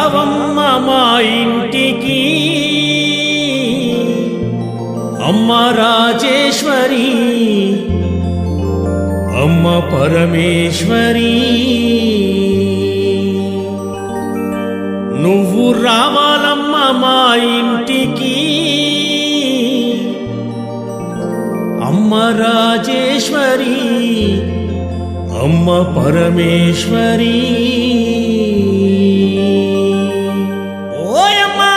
రావమ్మ మా ఇంటికి అమ్మ రాజేశ్వరి అమ్మ పరమేశ్వరి నువ్వు రావాలమ్మ మా ఇంటికి అమ్మ రాజేశ్వరి అమ్మ పరమేశ్వరి ఓయమ్మా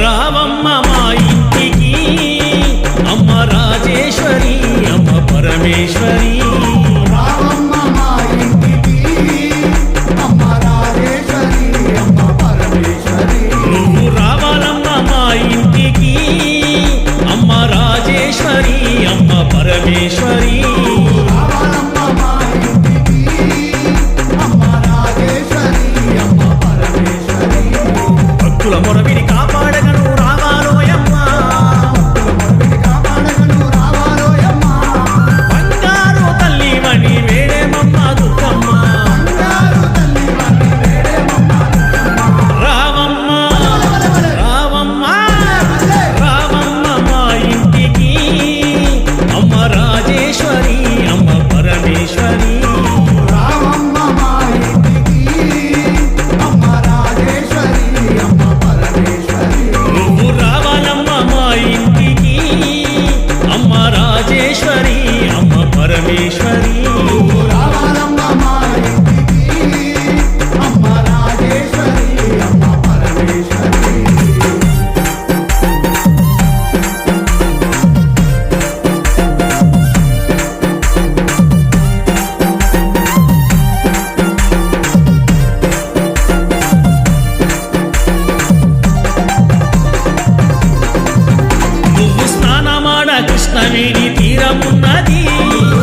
రావమ్మ మా ఇంటికి అమ్మ రాజేశ్వరి అమ్మ పరమేశ్వరి రావమ్మ మా ఇంటికి అమ్మ రాజేశ్వరి అమ్మ పరమేశ్వరి నువ్వు రావాలమ్మ మా ఇంటికి అమ్మ రాజేశ్వరి అమ్మ పరమేశ్వరి రావాలమ్మ మా ఇంటికి అమ్మ రాజేశ్వరి అమ్మ పరమేశ్వరి భక్తుల మొరవిని కాపాడగను రావాలోయమ్మ కాపాడగను రావాలోయమ్మ బంగారు తల్లివని వేడేమమ్మ దుర్గమ్మ బంగారు తల్లివని వేడేమమ్మ రావమ్మ రావమ్మ రావమ్మ మా ఇంటికి అమ్మ రాజేశ్వరి అమ్మ పరమేశ్వరి రావమ్మ మా ఇంటికి అమ్మ రాజేశ్వరి అమ్మ పరమేశ్వరి నువ్వు రావాలమ్మ మా ఇంటికి అమ్మ రాజేశ్వరి అమ్మ పరమేశ్వరి రావాలమ్మ మా ఇంటికి అమ్మ రాజేశ్వరి అమ్మ పరమేశ్వరి నువ్వు స్నానమాడ కృష్ణవేణి తీరమున్నది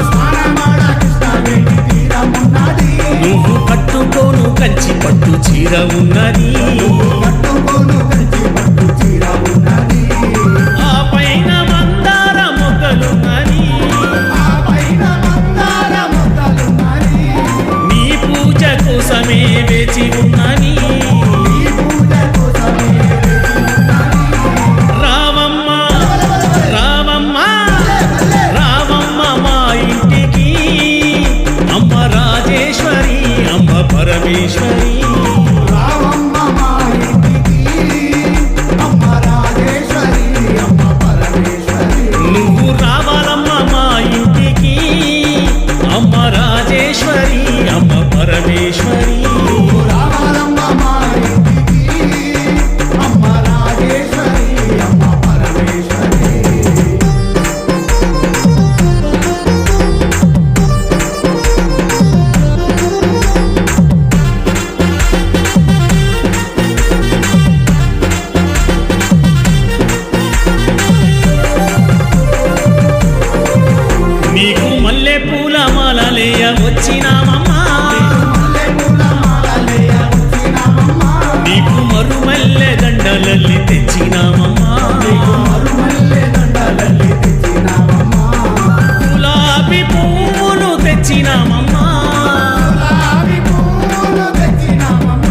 స్నానమాడ కృష్ణవేణి తీరమున్నది నువ్వు కట్టుకోను కంచి పట్టు చీర ఉన్నది పట్టుకోను కంచి పట్టు చీర ఉన్నది ఆ పైన మందార మొగ్గలున్నది ఆ పైన మందార మొగ్గలున్నది నీ పూజ కోసమే వేచి ఉన్నది ఈ పూజ కోసమే వేచి ఉన్నది రావమ్మ రావమ్మ రావమ్మ మా ఇంటికి అమ్మ రాజేశ్వరి అమ్మ పరమేశ్వరి రావమ్మ మా ఇంటికి అమ్మ రాజేశ్వరి అమ్మ పరమేశ్వరి నువ్వు రావాలమ్మ మా ఇంటికి అమ్మ రాజేశ్వరి అమ్మ పరమేశ్వరి రావాలమ్మ మా ఇంటికి అమ్మ రాజేశ్వరి అమ్మ పరమేశ్వరి నీకు మల్లె పూల మాలలేయ వచ్చినామమ్మా మల్లెపూల మాలలేయ వచ్చినామమ్మ నీకు మరుమల్లె దండలల్లి తెచ్చినామమ్మా మరుమల్లె దండలల్లి తెచ్చినామమ్మ గులాబీ పువ్వులు తెచ్చినామమ్మా గులాబీ పూలు తెచ్చినామమ్మ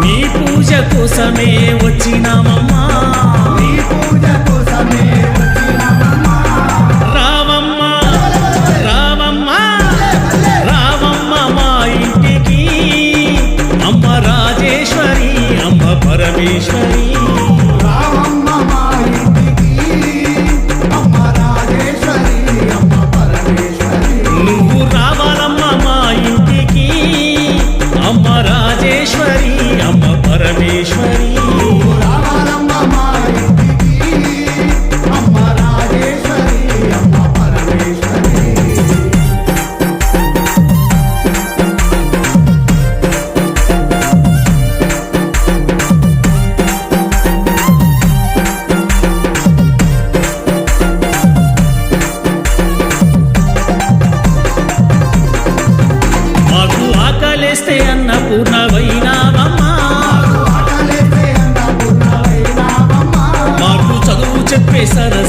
నీ పూజ కోసమే వచ్చినామమ్మా నీ పూజ కోసమే వచ్చినామమ్మ రావమ్మ రావమ్మ రావమ్మ మా ఇంటికి అమ్మ రాజేశ్వరి అమ్మ పరమేశ్వరి రావమ్మ మా ఇంటికి అమ్మ రాజేశ్వరి అమ్మ పరమేశ్వరి ఆటలేస్తే అన్నపూర్ణవైనావమ్మా ఆటలేస్తే అన్నపూర్ణవైనావమ్మా మాకు చదువు చెప్పే సరస్వతి